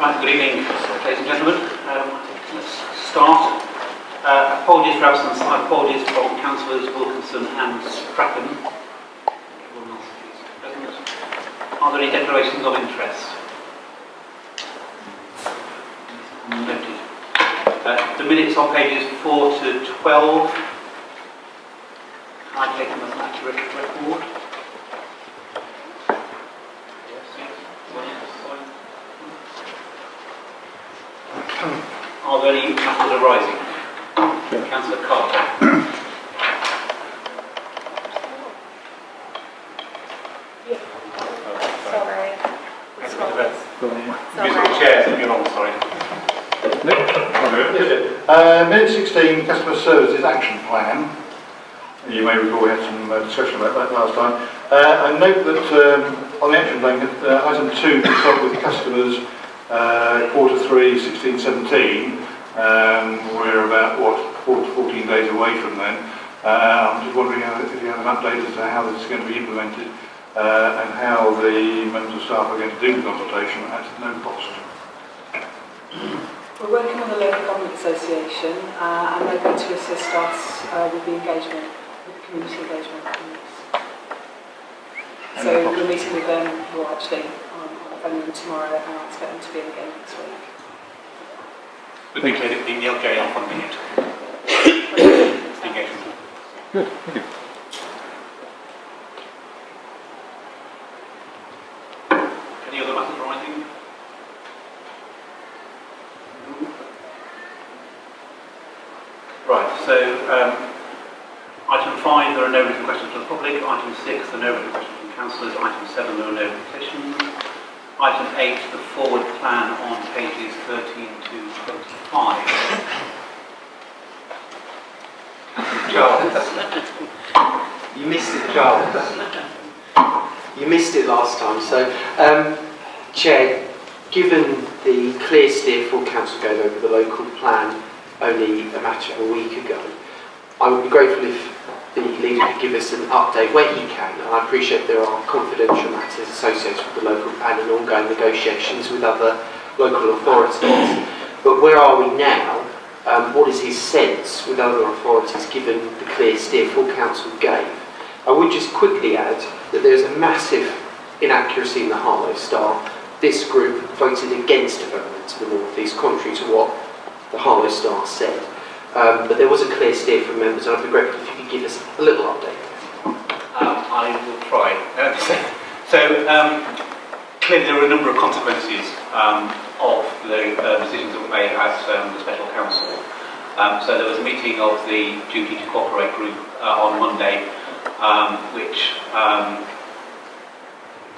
Right, good evening, ladies and gentlemen. Let's start. Apologies for absence. Apologies from Councillors Wilkinson and Strachan. Everyone else is present. Are there any declarations of interest? Noted. The minutes on pages 4 to 12. Can I take them as an accurate record? Are there any matters arising? Yeah. Councillor Carter. Musical chairs if you're on, sorry. Minute 16, Customer Services Action Plan. You may recall we had some discussion about that last time. I note that on the action plan, item 2, consult with customers, quarter 3, 16-17. We're about, 14 days away from then. I'm just wondering if you have an update as to how this is going to be implemented and how the members of staff are going to do the consultation at no cost. We're working with the Local Government Association and they're going to assist us with the engagement, with the community engagement on this. So we're meeting with them, well actually, I'm phoning them tomorrow and I expect them to be in again next week. Would be clear that the LJ are funding it. It's the engagement. Good, thank you. Any other matters arising? Right, so item 5, there are no written questions from the public. Item 6, there are no written questions from councillors. Item 7, there are no petitions. Item 8, the forward plan on pages 13 to 25. Charles. You missed it, Charles. You missed it last time. So, Chair, given the clear steer full council gave over the local plan only a matter of a week ago, I would be grateful if the leader could give us an update where he can. And I appreciate there are confidential matters associated with the local plan and ongoing negotiations with other local authorities. But where are we now? What is his sense with other authorities given the clear steer full council gave? I would just quickly add that there's a massive inaccuracy in the Harlow Star. This group voted against development to the north east, contrary to what the Harlow Star said. But there was a clear steer from members, and I'd be grateful if you could give us a little update. I will try. Clearly there are a number of consequences of the decisions that were made at the Special Council. So there was a meeting of the Duty to Cooperate group on Monday, which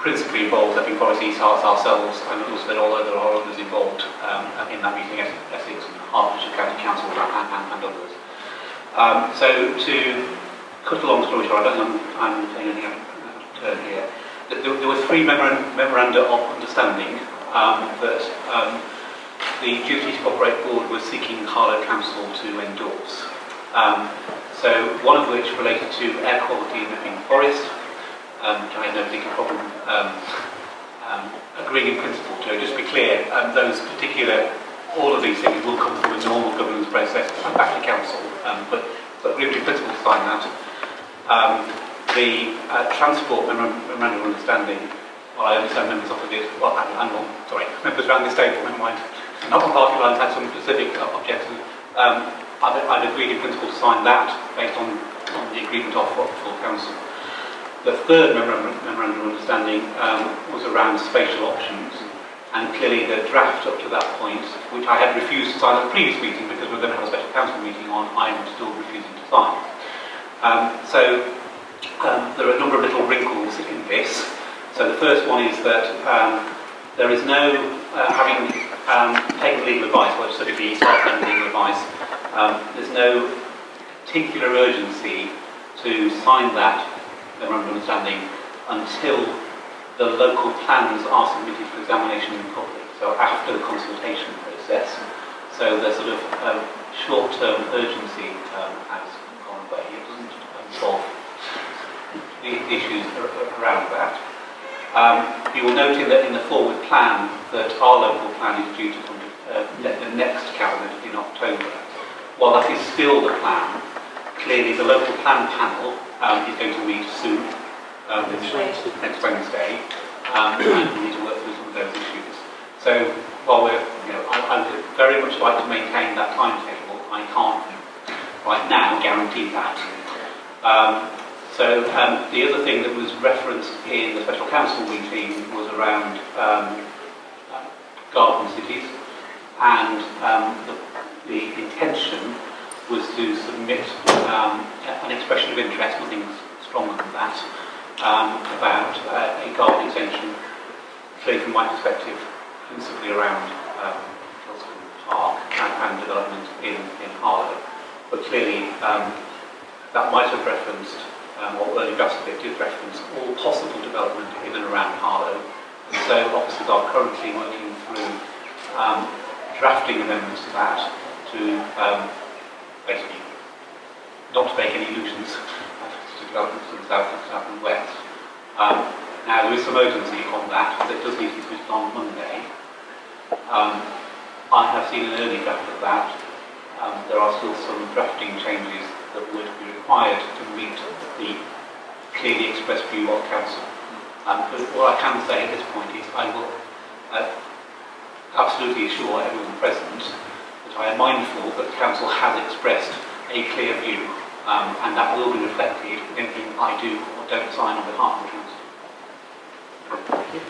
principally involved Epping Forest East, ourselves, and also all other others involved in that meeting, Essex, Hertfordshire County Council and others. So to cut a long story short, I don't know I'm saying anything out of turn here. There were 3 memoranda of understanding that the Duty to Cooperate Board was seeking Harlow Council to endorse. So one of which related to air quality in Epping Forest, which I had no particular problem agreeing in principle to. Just to be clear, all of these things will come through a normal governance process and back to council, but agreed in principle to sign that. The transport memorandum of understanding, well, I understand members offered it, members around this table, never mind, not on party lines had some specific objections. I've agreed in principle to sign that based on the agreement offered for council. The third memorandum of understanding was around spatial options, and clearly the draft up to that point, which I had refused to sign at the previous meeting because we're going to have a special council meeting on, I'm still refusing to sign. There are a number of little wrinkles in this. So the first one is that there is no, having taken legal advice, well, so if you start taking legal advice, there's no particular urgency to sign that memorandum of understanding until the local plans are submitted for examination in public, so after the consultation process. So the sort of short-term urgency has gone away. It doesn't solve the issues around that. You will note in the forward plan that our local plan is due to come to the next cabinet in October. While that is still the plan, clearly the local plan panel is going to meet soon, next Wednesday, and we need to work through some of those issues. So while I would very much like to maintain that timetable, I can't right now guarantee that. The other thing that was referenced in the special council meeting was around garden cities, and the intention was to submit an expression of interest, nothing stronger than that, about a garden extension, clearly from my perspective, principally around Kilston Park and development in Harlow. But clearly that might have referenced, or early drafts of it did reference, all possible development in and around Harlow. And so officers are currently working through drafting amendments to that to basically not to make any illusions to developments to the south and west. Now there is some urgency on that, because it does need to be submitted on Monday. I have seen an early draft of that. There are still some drafting changes that would be required to meet the clearly expressed view of Council. But what I can say at this point is I will absolutely assure everyone present that I am mindful that Council has expressed a clear view, and that will be reflected in anything I do or don't sign on behalf of the Council. Thank you.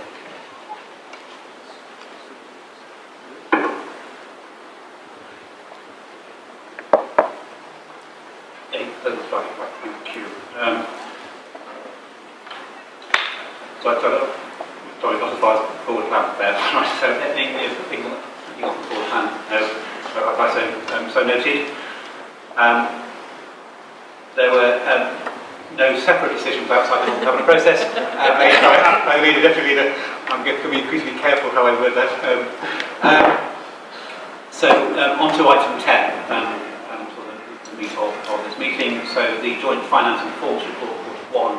Sorry, not as far as forward plan there. So anything on the forward plan? No. So noted. There were no separate decisions outside the cabinet process. I lead a deputy leader. I'm going to be increasingly careful how I word that. On to item 10. Meat of this meeting. So the Joint Finance and Performance Report, Quarter 1,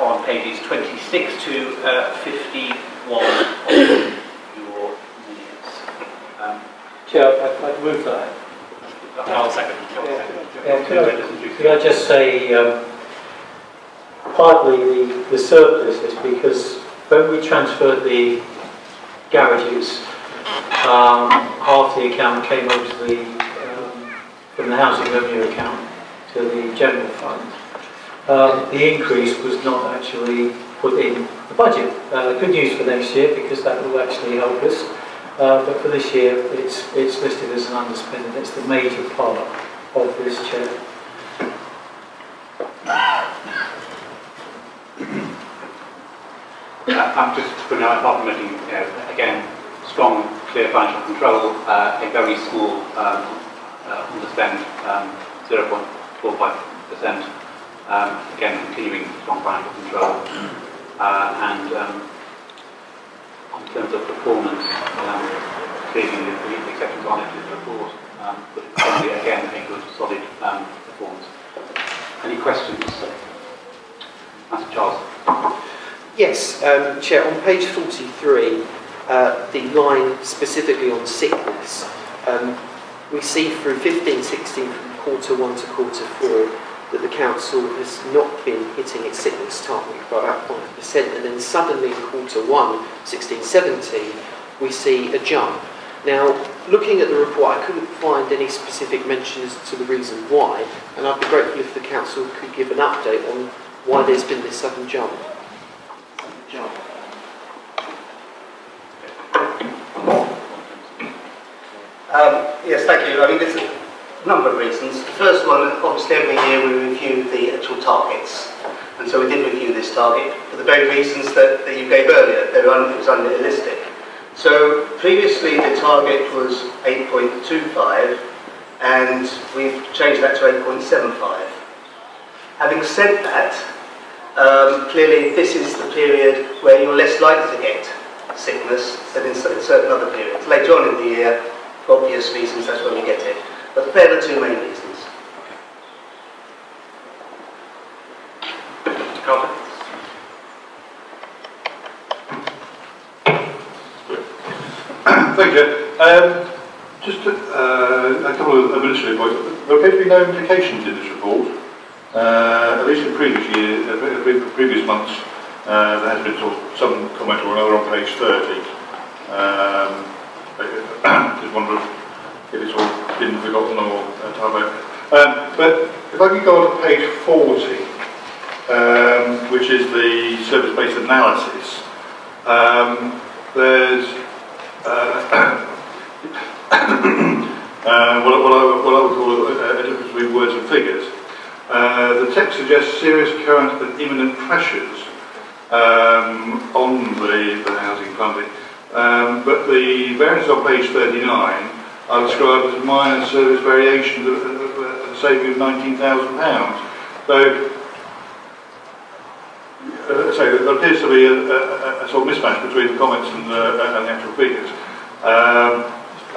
on pages 26 to 51 of your minutes. Chair, I'd move that. I'll second. Could I just say, partly the surplus is because when we transferred the garages, half the account came over to the from the housing revenue account to the general fund. The increase was not actually put in the budget. Good news for next year, because that will actually help us. But for this year, it's listed as an underspend, and it's the major part of this, Chair. I'm just putting out implementing, again, strong, clear financial control, a very small underspend, 0.45%. Again, continuing strong financial control. And in terms of performance, clearly the exceptions on it is the report, but it's generally, again, a good, solid performance. Any questions? Master Charles. Yes, Chair, on page 43, the line specifically on sickness, we see through 15-16 from quarter 1 to quarter 4 that the council has not been hitting its sickness target by about 5%, and then suddenly in quarter 1, 16-17, we see a jump. Now, looking at the report, I couldn't find any specific mentions to the reason why, and I'd be grateful if the council could give an update on why there's been this sudden jump. Yes, thank you. I mean, there's a number of reasons. The first one, obviously, every year we review the actual targets. And so we did review this target for the very reasons that you gave earlier. It was unrealistic. So previously the target was 8.25, and we've changed that to 8.75. Having said that, clearly this is the period where you're less likely to get sickness than in certain other periods. Later on in the year, for obvious reasons, that's when we get it. But they're the two main reasons. Mr. Carter? Just a couple of administrative points. There appear to be no implications in this report. At least in previous months, there has been sort of some comment or another on page 30. Just wonder if it's all been forgotten or typo. But if I could go on to page 40, which is the service-based analysis, there's what I would call a difference between words and figures. The text suggests serious current and imminent pressures on the housing funding, but the variances on page 39 are described as minor service variations of a saving of £19,000. So there appears to be a sort of mismatch between the comments and the actual figures.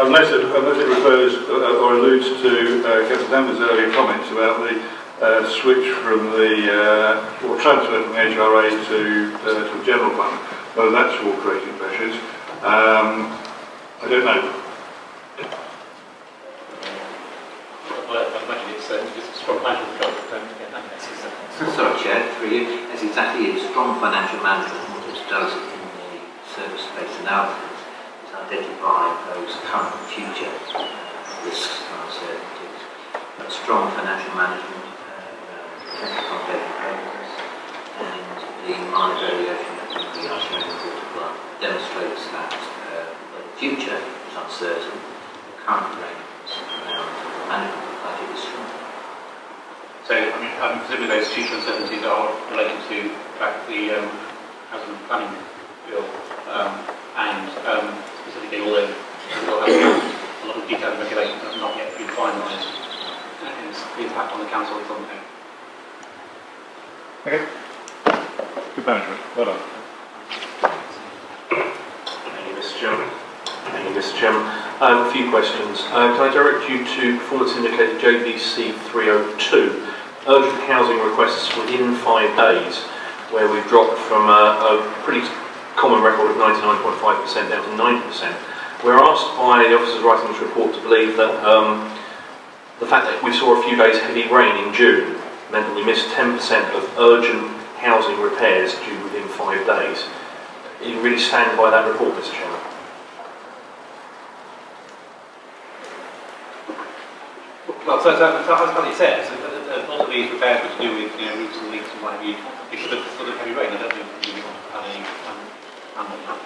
Unless it refers or alludes to Councillor Danvers' earlier comments about the switch from or transfer from the HRA to the general fund, whether that's all creating pressures, I don't know. Well, I imagine it's a strong financial control. Sorry, Chair, through you. It's exactly it. Strong financial management, what it does in the service-based analysis is identify those current and future risks and uncertainties. But strong financial management technical payments and the minor variation that we are showing in the demonstrates that the future is uncertain, the current arrangements around management of the budget is strong. So, I'm presuming those future uncertainties are related to the housing planning bill and specifically although we'll have a lot of detailed regulations that have not yet been finalised, and hence the impact on the council is on there. Okay. Good management. Well done. Thank you, Mr. Chairman. A few questions. Can I direct you to performance indicator JVC 302, urgent housing requests within 5 days, where we've dropped from a pretty common record of 99.5% down to 90%. We're asked by the officers writing this report to believe that the fact that we saw a few days heavy rain in June meant that we missed 10% of urgent housing repairs due within 5 days. You really stand by that report, Mr. Chairman? Well, so as it says, a lot of these repairs were to do with roofs and leaks and what have you. Because of sort of heavy rain, I don't think we really want to have any plan on that.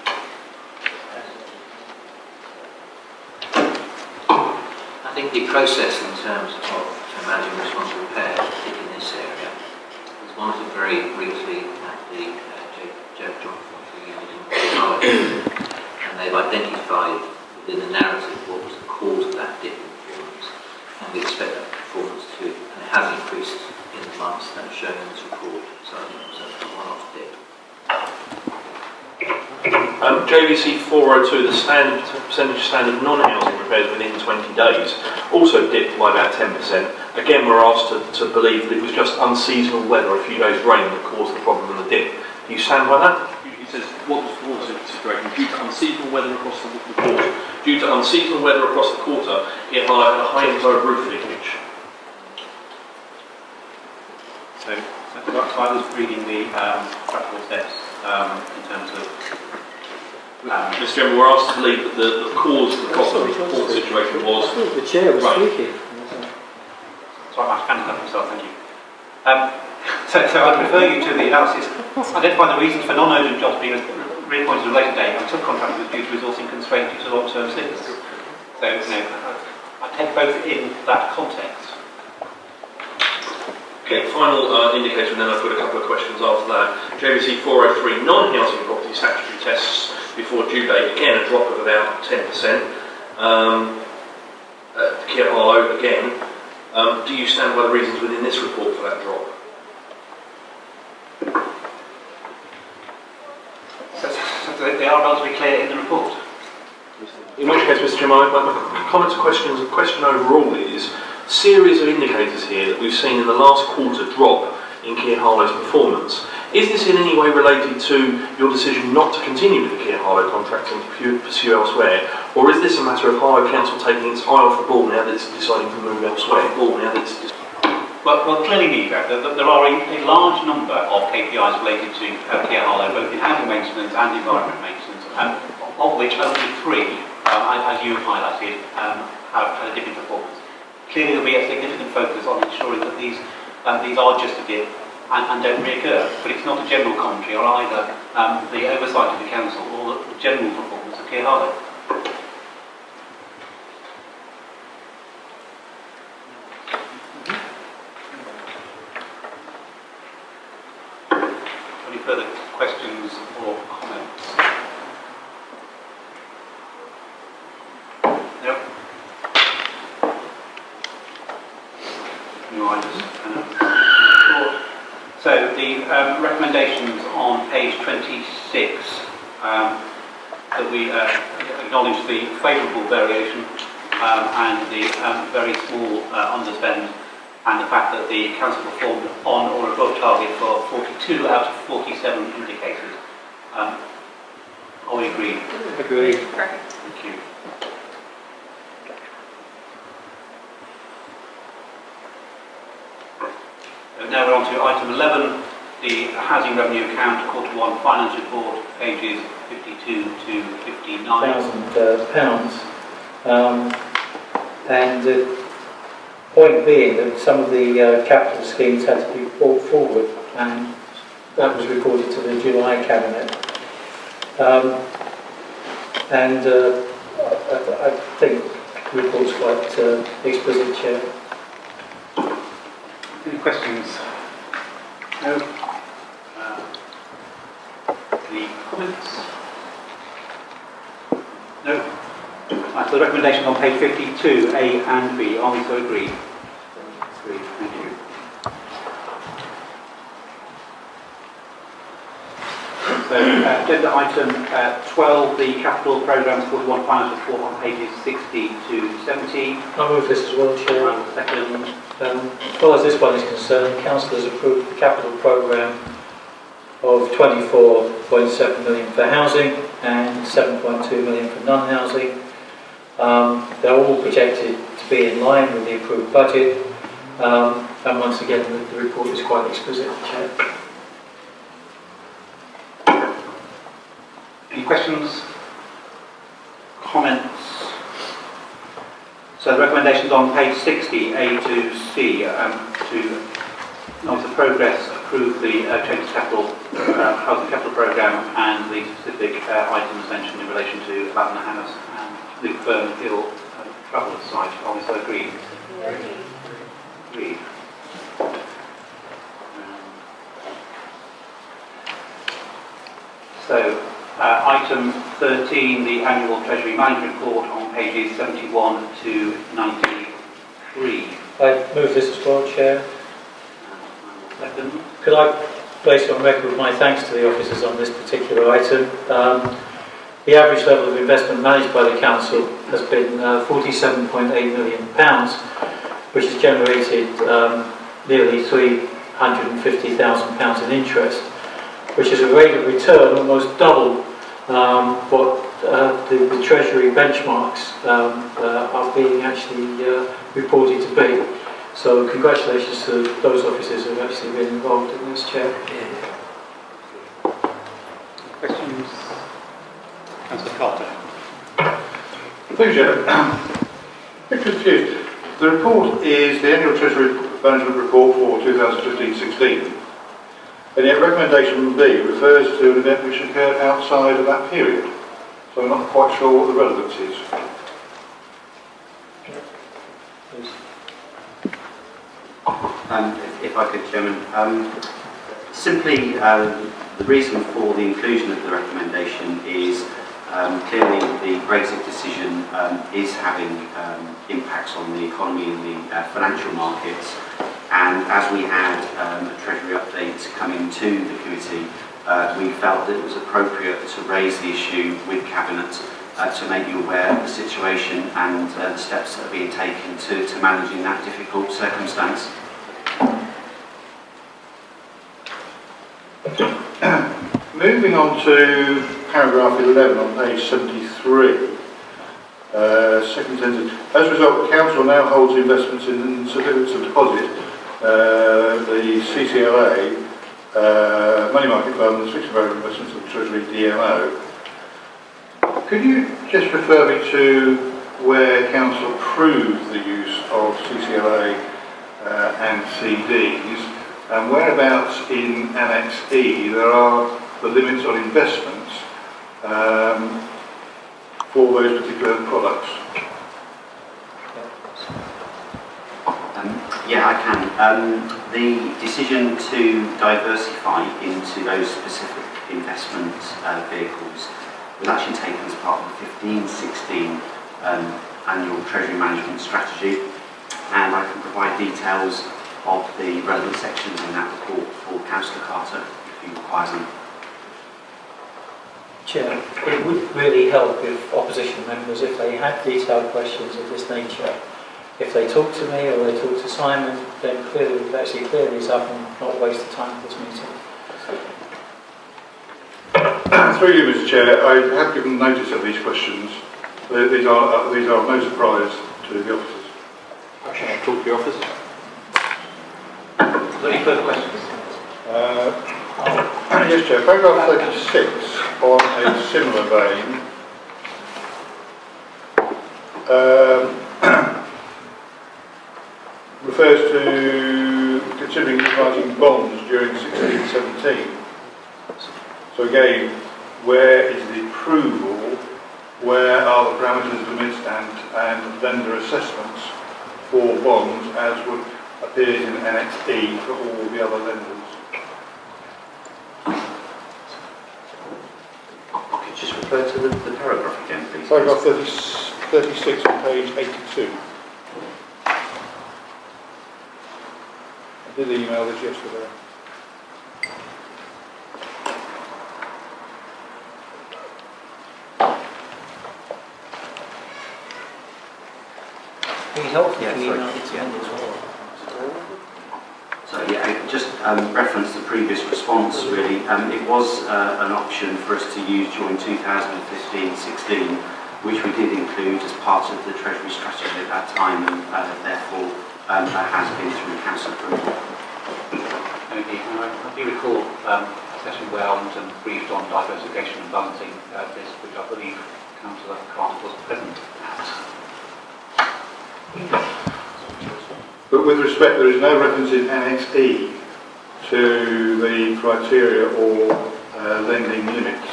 I think the process in terms of managing responsible repair, particularly in this area, was monitored very briefly at the Joint Forestry Unit in Norwich, and they've identified within the narrative what was the cause of that dip in performance, and we expect that performance to, and it has increased in the months that are shown in this report, so I think it was a one-off dip. JVC 402, the percentage standard non-housing repairs within 20 days, also dipped by about 10%. Again, we're asked to believe that it was just unseasonal weather, a few days rain, that caused the problem and the dip. Do you stand by that? It says, what was the situation? Due to unseasonal weather across the quarter. Due to unseasonal weather across the quarter, it had a high inflow of roof leakage. So I was reading the practical steps in terms of. Mr. Chairman, we're asked to believe that the cause of the cost of the report situation was. The chair was speaking. Sorry, my hand up myself, thank you. So I'd refer you to the analysis, identifying the reasons for non-urgent jobs being reappointed at a later date and subcontracted was due to resourcing constraints due to long-term sickness. So, I take both in that context. Okay, final indicator, and then I've got a couple of questions after that. JVC 403, non-housing property statutory tests before due date, again a drop of about 10%. Keir Harlow, again, do you stand by the reasons within this report for that drop? So they are relatively clear in the report. In which case, Mr. Chairman, my comments and questions, the question overall is, series of indicators here that we've seen in the last quarter drop in Keir Harlow's performance. Is this in any way related to your decision not to continue with the Keir Harlow contract and to pursue elsewhere? Or is this a matter of Harlow Council taking its eye off the ball now that it's deciding to move elsewhere? Well, clearly neither. There are a large number of KPIs related to Keir Harlow, both in housing maintenance and environment maintenance, of which only 3, as you have highlighted, have had a different performance. Clearly there will be a significant focus on ensuring that these are just a dip and don't reoccur, but it's not a general commentary on either the oversight of the council or the general performance of Keir Harlow. Any further questions or comments? No? No, I just, so the recommendations on page 26, that we acknowledge the favourable variation and the very small underspend, and the fact that the council performed on or above target for 42 out of 47 indicators. Are we agreed? Agreed. Perfect. Thank you. Now we're on to item 11, the housing revenue account, Q1 finance report, pages 52 to 59. £1,000. And the point being that some of the capital schemes had to be brought forward, and that was reported to the July Cabinet. I think the report's quite explicit, Chair. Any questions? No? Any comments? No? Right, so the recommendations on page 52, A and B, are we so agreed? Agreed, thank you. So, agenda item 12, the capital programmes Q1 finance report on pages 60 to 70. I'll move this as well, Chair. Second. As far as this one is concerned, the Council has approved the capital programme of 24.7 million for housing and 7.2 million for non-housing. They're all projected to be in line with the approved budget, and once again the report is quite explicit, Chair. Any questions? Comments? So the recommendations on page 60, A to C, to note the progress, approve the change to capital, housing capital programme and the specific items mentioned in relation to Lavender Hannes and the Fern Hill travel site. Are we so agreed? Agreed. So, item 13, the annual Treasury Management Report on pages 71 to 93. I move this as well, Chair. Second. Could I place on record my thanks to the officers on this particular item? The average level of investment managed by the Council has been £47.8 million, which has generated nearly £350,000 in interest, which is a rate of return almost double what the Treasury benchmarks are being actually reported to be. So congratulations to those officers who have actually been involved in this, Chair. Questions? Councillor Carter. Thank you, Chair. I'm a bit confused. The report is the annual Treasury Management Report for 2015-16, and yet recommendation B refers to an event which occurred outside of that period. So I'm not quite sure what the relevance is. If I could, Chairman, simply the reason for the inclusion of the recommendation is clearly the Brexit decision is having impacts on the economy and the financial markets, and as we had a Treasury update coming to the committee, we felt that it was appropriate to raise the issue with Cabinet to make you aware of the situation and the steps that are being taken to managing that difficult circumstance. Moving on to paragraph 11 on page 73. Second sentence. As a result, the council now holds investments in certificates of deposit, the CCLA, money market funds, fixed value investments of the Treasury DMO. Could you just refer me to where council approved the use of CCLA and CDs, and whereabouts in Annex E there are the limits on investments for those particular products? Yeah, I can. The decision to diversify into those specific investment vehicles was actually taken as part of the 15-16 annual Treasury Management Strategy, and I can provide details of the relevant sections in that report for Councillor Carter if he requires them. Chair, it would really help if opposition members, if they had detailed questions of this nature, if they talk to me or they talk to Simon, then clearly we could actually clear these up and not waste the time of this meeting. Through you, Mr. Chair, I have given notice of these questions. These are no surprise to the officers. Okay, talk to your officers. Is there any further questions? Yes, Chair. Paragraph 36, on a similar vein, refers to considering utilizing bonds during 16-17. So again, where is the approval? Where are the parameters, limits and lender assessments for bonds as would appear in Annex E for all the other lenders? Could you just refer to the paragraph again, please? Paragraph 36 on page 82. I did email this yesterday. It'd be helpful if Yeah, we sorry. emailed it to them as well. So yeah, just reference the previous response really. It was an option for us to use during 2015-16, which we did include as part of the Treasury strategy at that time, and therefore that has been through council approval. Okay, I do recall a session where Arlington briefed on diversification and balancing this, which I believe Councillor Carter was present at. But with respect, there is no reference in Annex E to the criteria or lending limits.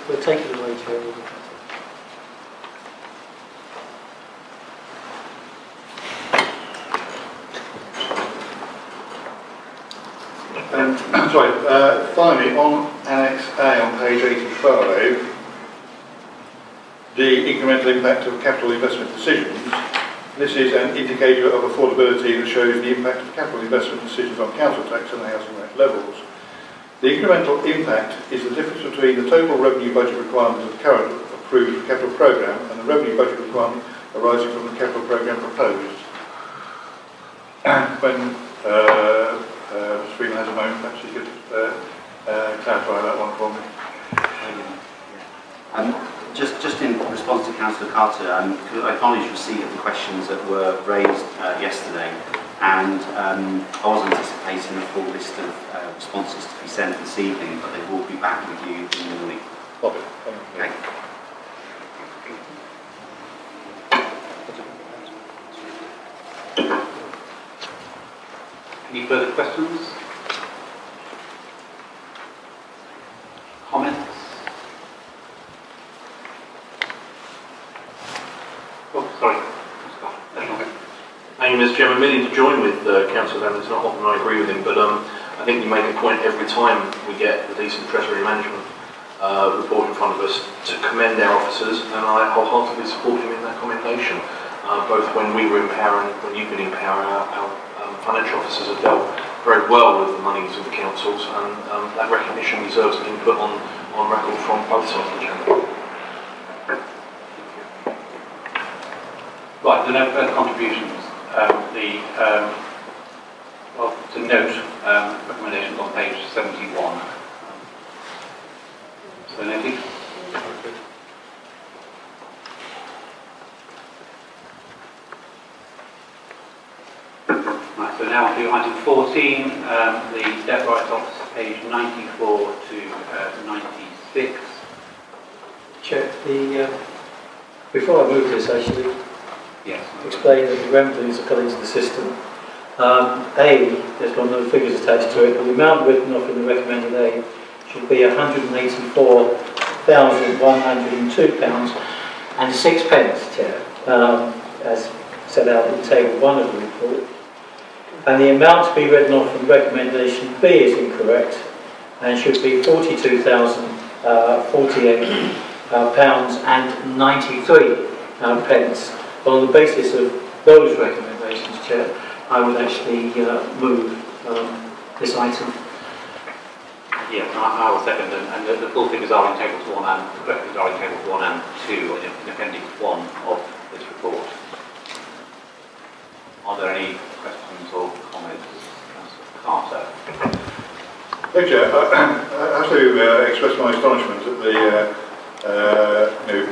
We'll take it away, Chair. Finally, on Annex A on page 85, the incremental impact of capital investment decisions. This is an indicator of affordability that shows the impact of capital investment decisions on council tax and the housing rent levels. The incremental impact is the difference between the total revenue budget requirement of the current approved capital programme and the revenue budget requirement arising from the capital programme proposed. When Mr. Freeman has a moment, perhaps you could clarify that one for me. Just in response to Councillor Carter, I acknowledge receipt of the questions that were raised yesterday, and I was anticipating a full list of responses to be sent this evening, but they will be back with you in the morning. Lovely. Thank you. Okay. Any further questions? Comments? Oh, sorry. Thank you, Mr. Chairman. Merely to join with Councillor Evans, not often I agree with him, but I think you make a point every time we get the decent Treasury Management report in front of us to commend our officers, and I wholeheartedly support him in that commendation. Both when we were in power and when you've been in power, our financial officers have dealt very well with the monies of the councils, and that recognition deserves being put on record from both sides of the chamber. Right, there are no further contributions. The Well, to note, recommendations on page 71. So noted. Right, so now on to item 14, the debt write-offs, page 94 to 96. Chair, before I move this, actually, Yes. explain that the revenues have got into the system. There's got no figures attached to it, but the amount written off in the recommended A should be £184,102.06, Chair, as set out in table 1 of the report. And the amount to be written off in recommendation B is incorrect and should be £42,048.93. On the basis of those recommendations, Chair, I would actually move this item. Yeah, I will second, and the full figures are in tables 1 and records are in tables 1 and 2 in appendix 1 of this report. Are there any questions or comments? Councillor Carter. Thank you. I have to express my astonishment at the,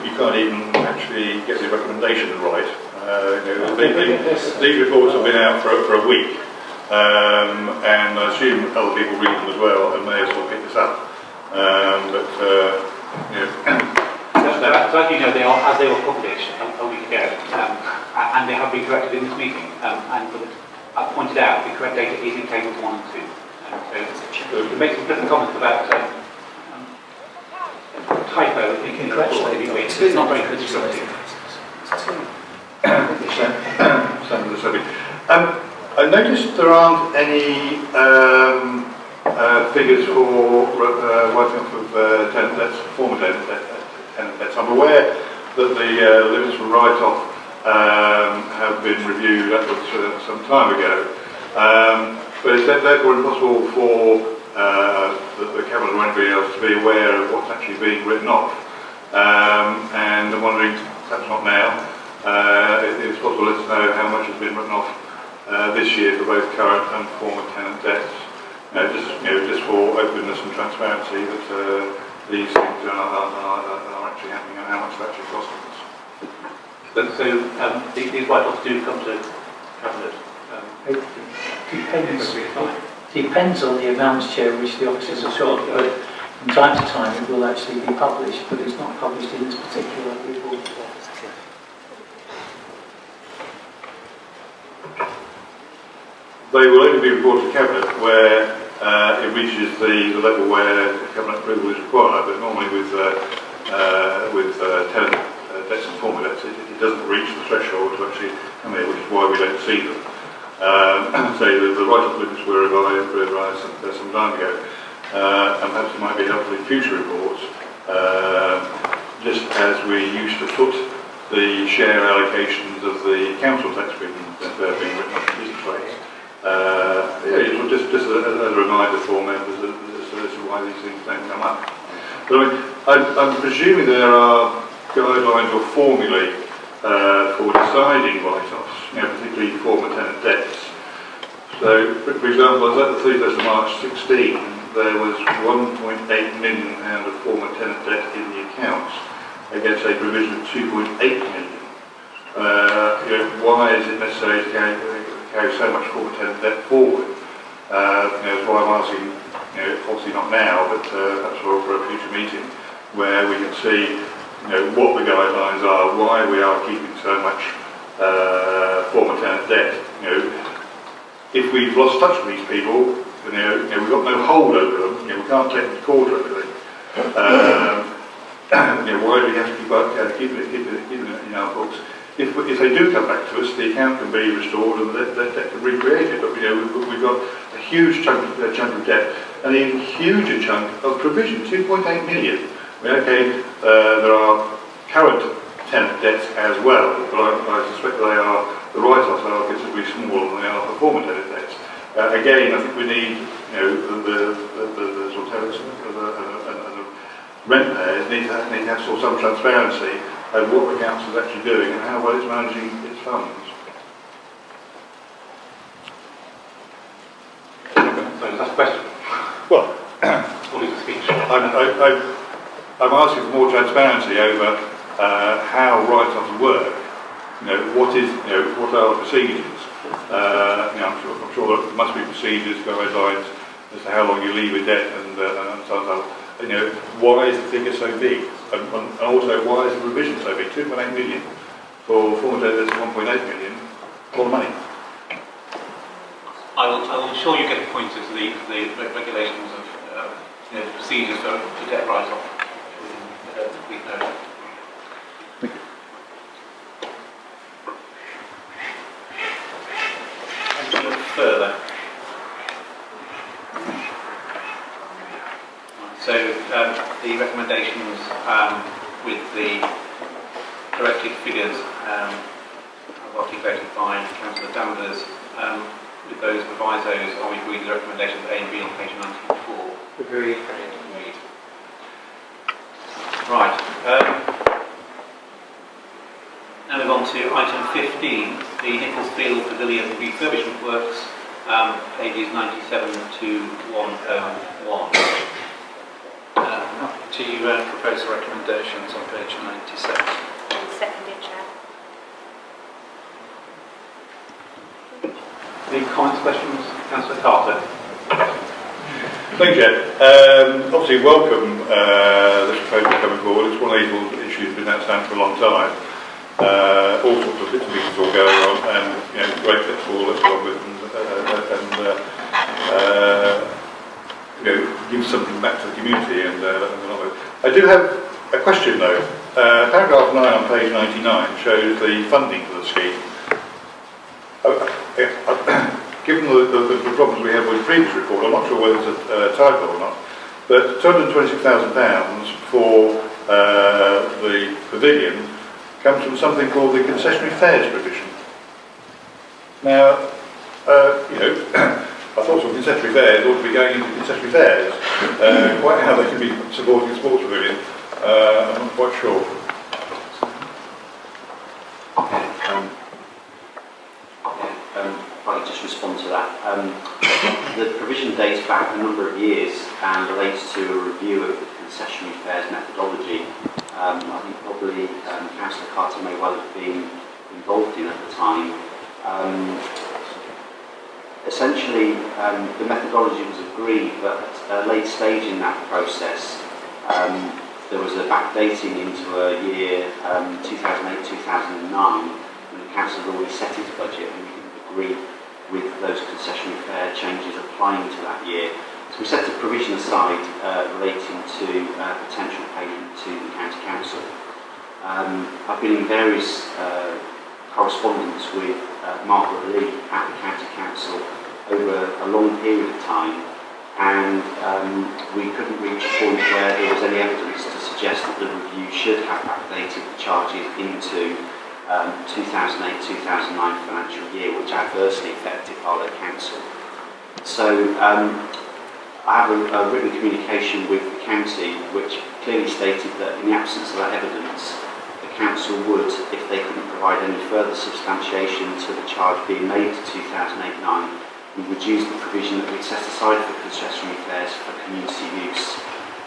you can't even actually get the recommendation right. These reports have been out for a week, and I assume other people read them as well and may as well pick this up. So as you know, they were published a week ago, and they have been corrected in this meeting. And I've pointed out the correct data is in tables 1 and 2. So to make some different comments about typo in the report, it's not very constructive. I noticed there aren't any figures for writing off of tenant debts, former tenant debts. I'm aware that the limits for write-off have been reviewed some time ago, but is that therefore impossible for the Cabinet or anybody else to be aware of what's actually being written off? And I'm wondering, perhaps not now, if it's possible to know how much has been written off this year for both current and former tenant debts, just for openness and transparency that these things are actually happening and how much they're actually costing us. These write-offs do come to Cabinet. Depends on the amounts, Chair, which the officers have got, but from time to time it will actually be published, but it's not published in this particular report. They will only be reported to Cabinet where it reaches the level where Cabinet approval is required, but normally with tenant debts and former debts, it doesn't reach the threshold to actually come here, which is why we don't see them. So the write-off limits were revised some time ago, and perhaps it might be helpful in future reports, just as we used to put the share allocations of the council tax being written off to business rates. Just as a reminder for members as to why these things don't come up. But I'm presuming there are guidelines or formulae for deciding write-offs, particularly former tenant debts. So, for example, as at the 31st of March 16, there was £1.8 million of former tenant debt in the accounts against a provision of £2.8 million. Why is it necessary to carry so much former tenant debt forward? That's why I'm asking, obviously not now, but perhaps for a future meeting, where we can see what the guidelines are, why we are keeping so much former tenant debt. If we've lost touch with these people, we've got no hold over them, we can't take them to court or anything. Why do we have to keep it in our books? If they do come back to us, the account can be restored and the debt can be recreated. But we've got a huge chunk of debt and an even huger chunk of provision, 2.8 million. There are current tenant debts as well, but I suspect the write-offs are considerably smaller than they are for former tenant debts. Again, I think we need, the sort of tenants and the rent payers need to have some transparency of what the council is actually doing and how well it's managing its funds. I'm asking for more transparency over how write-offs work. What are the procedures? I'm sure there must be procedures, guidelines as to how long you leave a debt and so on. Why is the figure so big? And also, why is the revision so big? 2.8 million for former debtors, 1.8 million. A lot of money. I will ensure you get pointed to the regulations of the procedures for debt write-off. Anything further? So the recommendations with the corrected figures articulated by Councillor Danvers, with those provisos, are we agreed with the recommendations A and B on page 94? Agreed. Agreed. Right. Now move on to item 15, the Nicholsfield Pavilion refurbishment works, pages 97 to 101. To propose the recommendations on page 97. Seconded, Chair. Any comments, questions? Councillor Carter. Thank you. Obviously, welcome this proposal coming forward. It's one of these issues that's been outstanding for a long time. All sorts of bits and pieces all going on, and great steps forward, let's go on with give something back to the community and let them get on with it. I do have a question though. Paragraph 9 on page 99 shows the funding for the scheme. Given the problems we have with the previous report, I'm not sure whether it's a typo or not, but £226,000 for the pavilion comes from something called the concessionary fares provision. Now, I thought some concessionary fares ought to be going into concessionary fares. Quite how they can be supporting a sports pavilion, I'm not quite sure. If I could just respond to that. The provision dates back a number of years and relates to a review of the concessionary fares methodology. I think probably Councillor Carter may well have been involved in at the time. Essentially, the methodology was agreed, but at a late stage in that process, there was a backdating into a year 2008-2009 when the council had already set its budget and we didn't agree with those concessionary fare changes applying to that year. So we set a provision aside relating to potential payment to the county council. I've been in various correspondence with Margaret Lee at the county council over a long period of time, and we couldn't reach a point where there was any evidence to suggest that the review should have backdated the charges into 2008-2009 financial year, which adversely affected Harlow Council. So I have a written communication with the county which clearly stated that in the absence of that evidence, the council would, if they couldn't provide any further substantiation to the charge being made to 2008-9, we would use the provision that we'd set aside for concessionary fares for community use.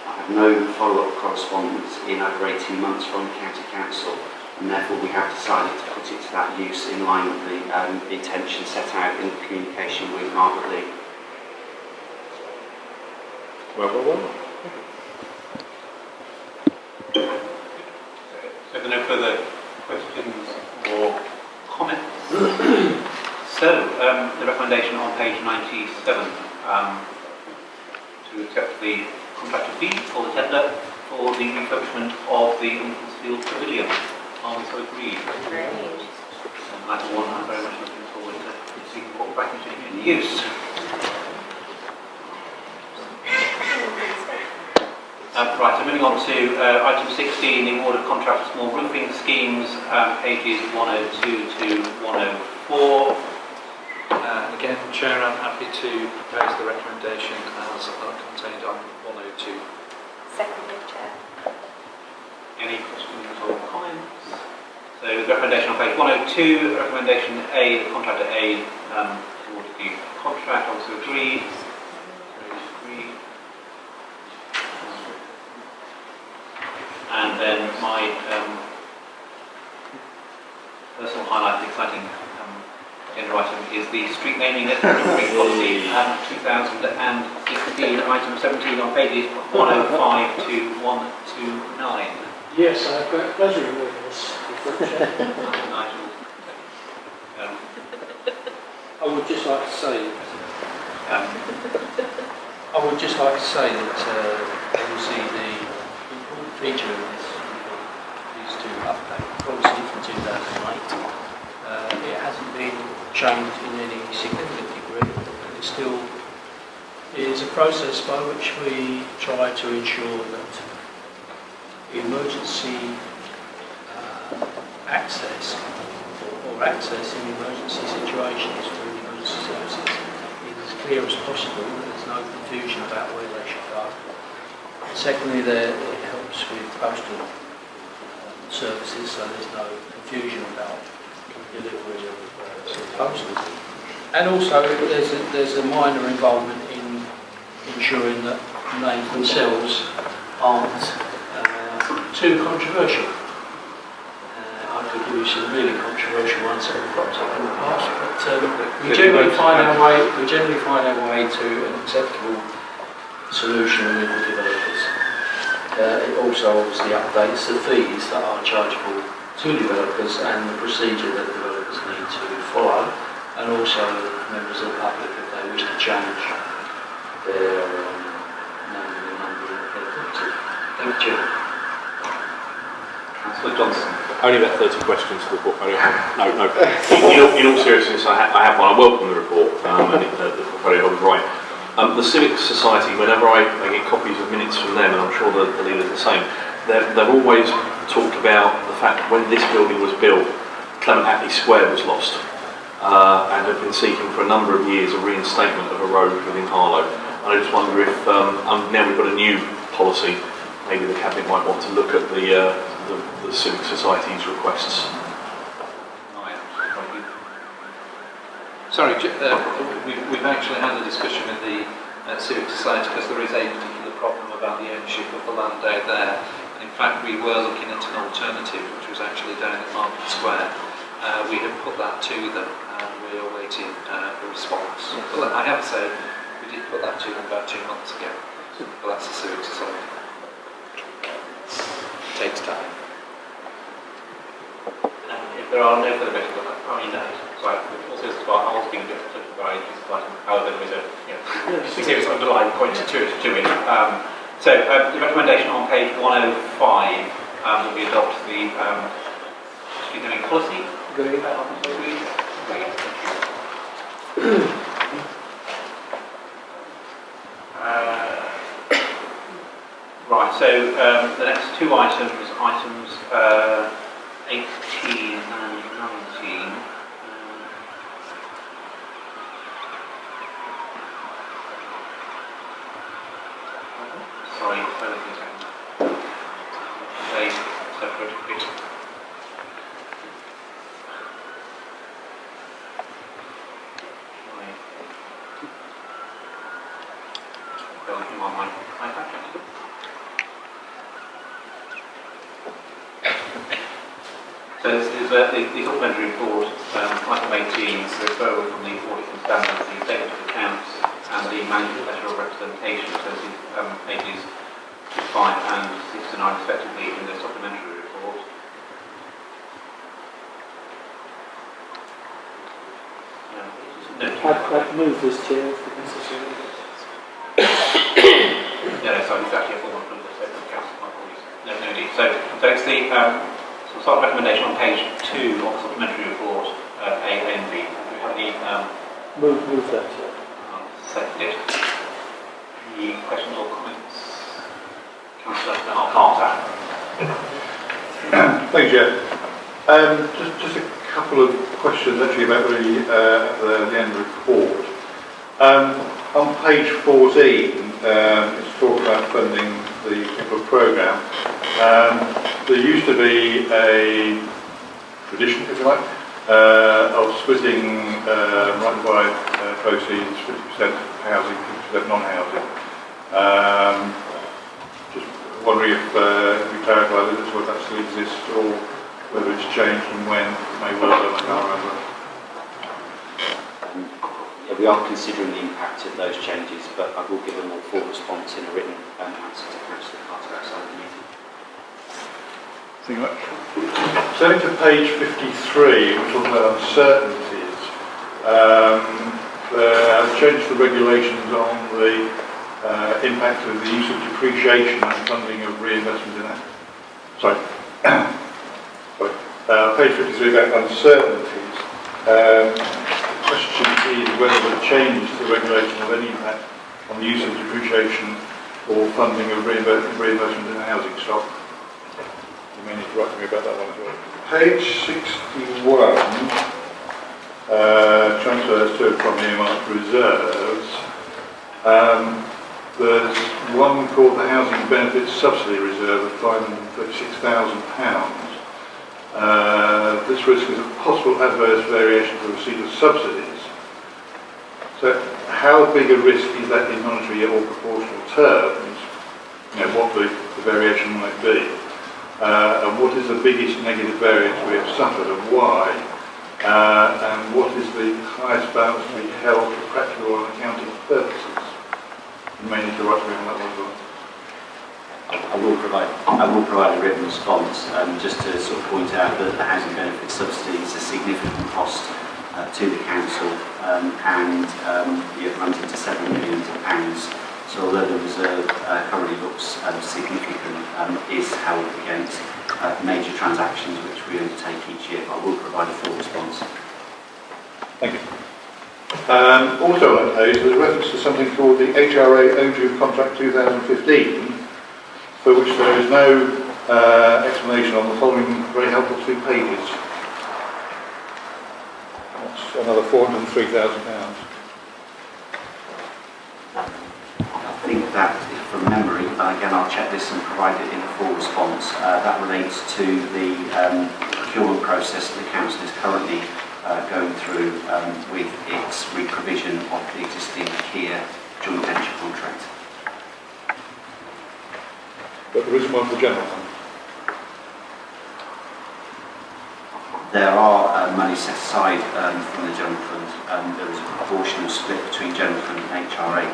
I have no follow-up correspondence in over 18 months from the county council, and therefore we have decided to put it to that use in line with the intention set out in the communication with Margaret Lee. Well. So if there are no further questions or comments, so the recommendation on page 97 to accept the contracted fee for the tender for the refurbishment of the Nicholsfield Pavilion. Are we so agreed? Agreed. Item 1, I'm very much looking forward to seeing what back in use. Right, so moving on to item 16, the award of contract for small roofing schemes, pages 102 to 104. Again, Chair, I'm happy to propose the recommendation as contained on 102. Seconded, Chair. Any questions or comments? So the recommendation on page 102, recommendation A, the contractor A, awarded the contract, also agreed. Agreed. And then my personal highlight, the exciting agenda item is the street naming and numbering policy 2016, item 17 on pages 105 to 129. Yes, I've got pleasure in doing this. Nigel. I would just like to say, Um, that obviously the important feature of this is to update the policy from 2008. It hasn't been changed in any significant degree. It still is a process by which we try to ensure that emergency access or access in emergency situations to emergency services is as clear as possible. There's no confusion about where they should go. Secondly, it helps with postal services, so there's no confusion about delivery of postal. And also, there's a minor involvement in ensuring that names themselves aren't too controversial. I could give you some really controversial ones that have cropped up in the past, but we generally find our way to an acceptable solution with the developers. It also obviously updates the fees that are chargeable to developers and the procedure that developers need to follow, and also members of the public if they wish to change their name and number of their property. Thank you. Councillor Johnson. Only about 30 questions to the portfolio. No. In all seriousness, I have one. I welcome the report, and the portfolio holder's right. The Civic Society, whenever I get copies of minutes from them, and I'm sure the leaders are the same, they've always talked about the fact that when this building was built, Clement Attlee Square was lost, and have been seeking for a number of years a reinstatement of a road within Harlow. And I just wonder if, now we've got a new policy, maybe the Cabinet might want to look at the Civic Society's requests. Sorry, we've actually had a discussion with the Civic Society because there is a particular problem about the ownership of the land out there. In fact, we were looking at an alternative, which was actually down at Market Square. We have put that to them and we are waiting for a response. But I have to say, we did put that to them about 2 months ago. But that's the Civic Society. It takes time. If there are no further questions, I was being a bit surprised by how there was a serious underlying point to it. So the recommendation on page 105 that we adopt the street naming policy. Agreed. Right, so the next two items 18 and 19. Sorry, they separate a bit. Going on my iPad. So this is the supplementary report, item 18, is the referral from the audit and standards, the statement of accounts, and the management letter of representation. So this is pages 5 and 6 to 9 respectively in the supplementary report. I'd move this, Chair, if necessary. No, sorry, it's actually a formal approval statement of accounts. No need. So it's the sort of recommendation on page 2 of the supplementary report, A and B. Do we have any Move that, Chair. seconded? Any questions or comments? Councillor Carter. Thank you, Chair. Just a couple of questions actually about the end report. On page 14, it's talked about funding the particular programme. There used to be a tradition, if you like, of splitting right by proceeds, 50% housing, 50% non-housing. Just wondering if we clarify that this whether that still exists or whether it's changed and when. It may well have, I can't remember. Yeah, we are considering the impact of those changes, but I will give a more full response in a written answer to Councillor Carter outside the meeting. Thank you much. Turning to page 53, we're talking about uncertainties. Changed the regulations on the impact of the use of depreciation and funding of reinvestment in that. Sorry. Page 53 about uncertainties. Question is whether the change to the regulation will have any impact on the use of depreciation or funding of reinvestment in the housing stock. You may need to write to me about that one as well. Page 61, transfers to from earmarked reserves. There's one called the Housing Benefits Subsidy Reserve of £536,000. This risk is a possible adverse variation to the receipt of subsidies. So how big a risk is that in monetary or proportional terms? You know, what the variation might be. And what is the biggest negative variance we have suffered and why? And what is the highest balance to be held for practical and accounting purposes? You may need to write to me on that one as well. I will provide a written response, just to sort of point out that the housing benefit subsidy is a significant cost to the council, and it runs into £7 million. So although the reserve currently looks significant, is held against major transactions which we undertake each year. I will provide a full response. Thank you. Also on that page, there's a reference to something called the HRA OJU Contract 2015, for which there is no explanation on the following very helpful 2 pages. That's another £403,000. I think that, from memory, again I'll check this and provide it in a full response, that relates to the procurement process that the council is currently going through with its re-provision of the existing Kia joint venture contract. But there isn't one for general fund. There are money set aside from the general fund. There is a proportional split between general fund and HRA.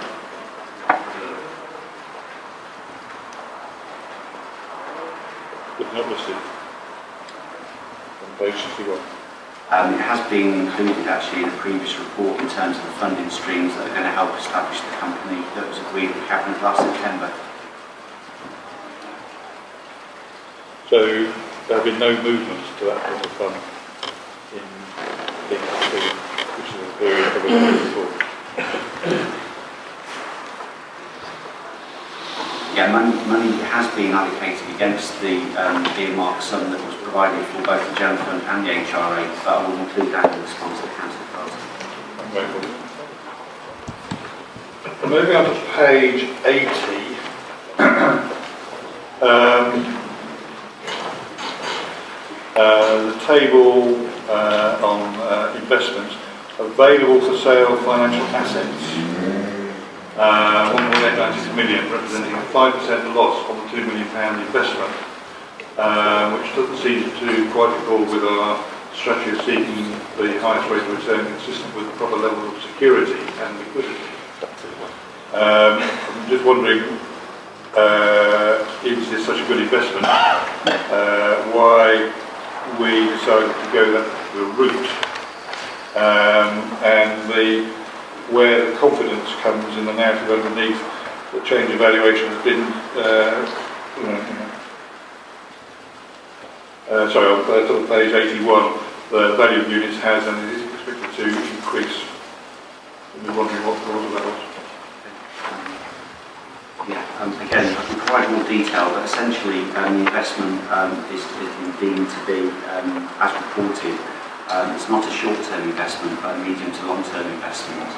But not listed on page 61. It has been included actually in a previous report in terms of the funding streams that are going to help establish the company that was agreed with Cabinet last September. So there have been no movements to that sort of fund in which is the period covered before. Yeah, money has been allocated against the earmarked sum that was provided for both the general fund and the HRA, but I will include that in response to the council cards. Moving on to page 80. The table on investments available for sale financial assets. 1.896 million, representing a 5% loss on the £2 million investment, which doesn't seem to quite accord with our strategy of seeking the highest rate of return consistent with the proper level of security and liquidity. I'm just wondering, is this such a good investment? Why we decided to go that particular route, and where the confidence comes in the narrative underneath the change of valuation has been, sorry, on page 81, the value of units has and is expected to increase. I'm wondering what the cause of that was. Yeah, again, I can provide more detail, but essentially the investment is deemed to be, as reported, it's not a short-term investment, but a medium to long-term investment.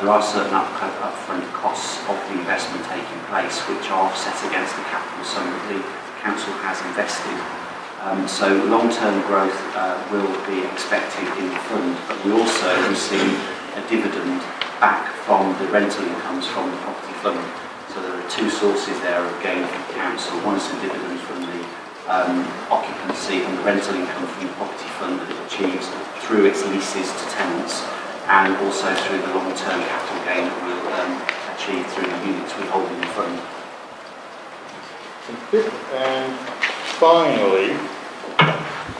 There are certain upfront costs of the investment taking place which are offset against the capital sum that the council has invested. So long-term growth will be expected in the fund, but we also receive a dividend back from the rental incomes from the property fund. So there are two sources there of gain for the council. One is some dividends from the occupancy and the rental income from the property fund that it achieves through its leases to tenants, and also through the long-term capital gain that we'll achieve through the units we hold in the fund. And finally,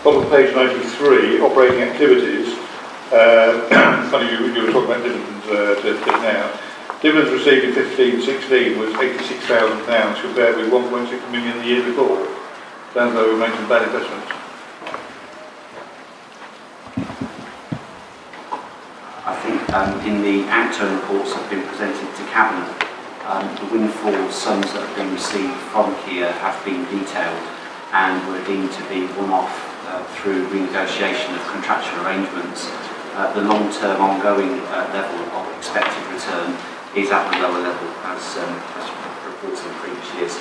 bottom of page 93, operating activities. Funny you were talking about dividends just now. Dividends received in 15-16 was £86,000 compared with 1.6 million the year before. Sounds like we've made some bad investments. I think in the outturn reports that have been presented to Cabinet, the windfall sums that have been received from Kia have been detailed and were deemed to be one-off through renegotiation of contractual arrangements. The long-term ongoing level of expected return is at the lower level as reported in previous years.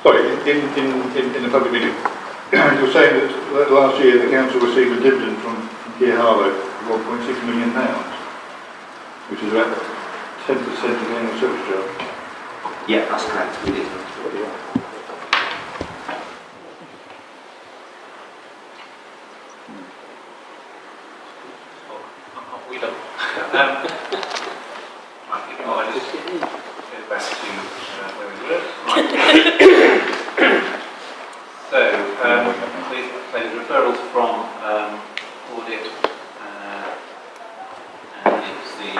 Sorry, in the public meeting, you're saying that last year the council received a dividend from Kia Harlow of £1.6 million, which is about 10% of the annual service charge. Yeah, that's correct. We did. We don't. I think I'll just go back to where we were. Right. So, there's referrals from audit, and it's the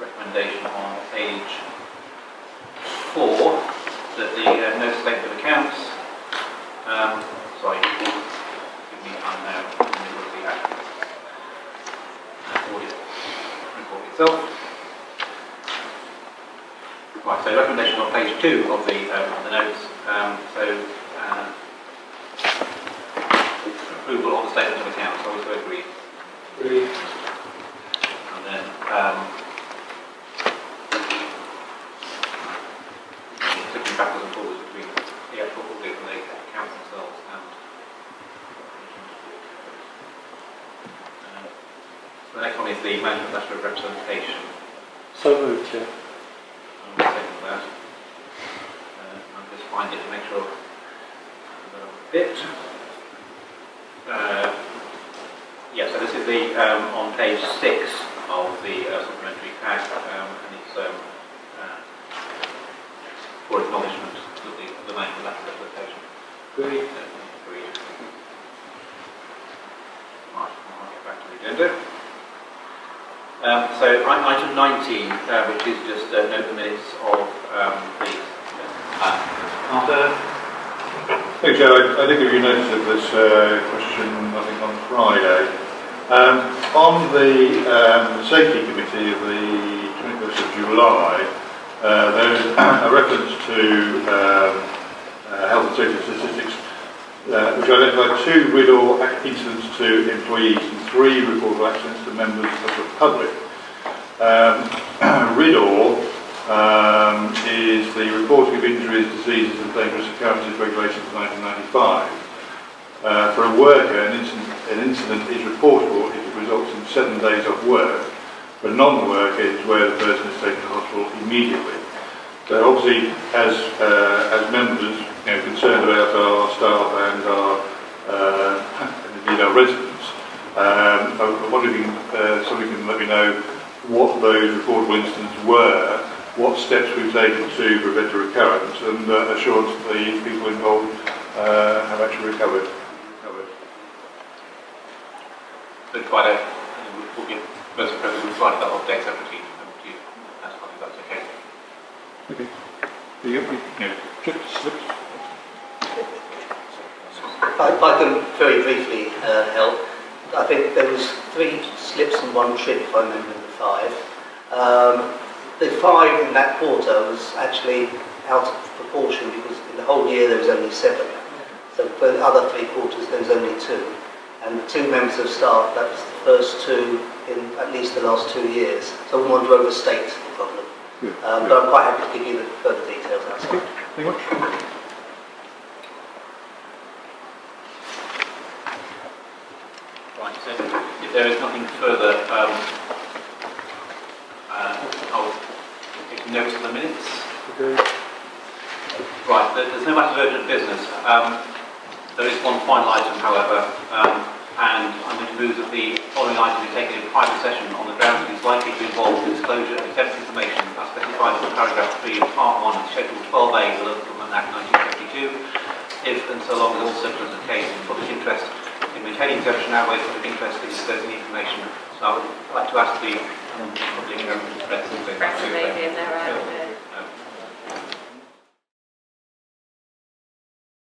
recommendation on page 4 that the no statement of accounts. Sorry, give me time now in the middle of the actual audit report itself. Right, so recommendation on page 2 of the notes. Approval of the statement of accounts. I also agree. And then flipping backwards and forwards between the actual audit and the accounts themselves. The next one is the management letter of representation. So moved, Chair. I'm going to second that. I'll just find it to make sure I've got it. Yeah, so this is the on page 6 of the supplementary pack, and it's for acknowledgement of the management letter of representation. Agreed. Agreed. Right, I'll get back to the agenda. So item 19, which is just note the minutes of the after. Thanks, Joe. I think if you noticed of this question, I think on Friday, on the safety committee of the 21st of July, there's a reference to health and safety statistics, which identified 2 RIDDOR incidents to employees and 3 reportable accidents to members of the public. RIDDOR is the Reporting of Injuries, Diseases and Dangerous Occurrences Regulation of 1995. For a worker, an incident is reportable if it results in 7 days off work. For a non-worker, it is where the person is taken to hospital immediately. So obviously, as members, concerned about our staff and indeed our residents, I wonder if somebody can let me know what those reportable incidents were, what steps we've taken to prevent a recurrence, and assurance that the people involved have actually recovered. So quite we'll give most of the president will provide that update separately to you. I think that's okay. Okay. Slips. If I can very briefly help, I think there was 3 slips and 1 trip, if I remember the 5. The 5 in that quarter was actually out of proportion because in the whole year there was only 7. So for the other 3 quarters there was only 2. And the 2 members of staff, that was the first 2 in at least the last 2 years. So I wouldn't want to overstate the problem. But I'm quite happy to give you the further details outside. Thank you very much. Right, so if there is nothing further notes of the minutes? Right, there's no matter of urgent business. There is one final item, however, and I'm going to move that the following item be taken in private session on the grounds that it's likely to involve the disclosure of exempt information as specified in paragraph 3 of Part 1 of Schedule 12A of the Local Government Act 1952, if and so long as all circumstances the case in public interest in maintaining exemption outweighs public interest in disclosing the information. So I would like to ask the public press Press and media, they're out there.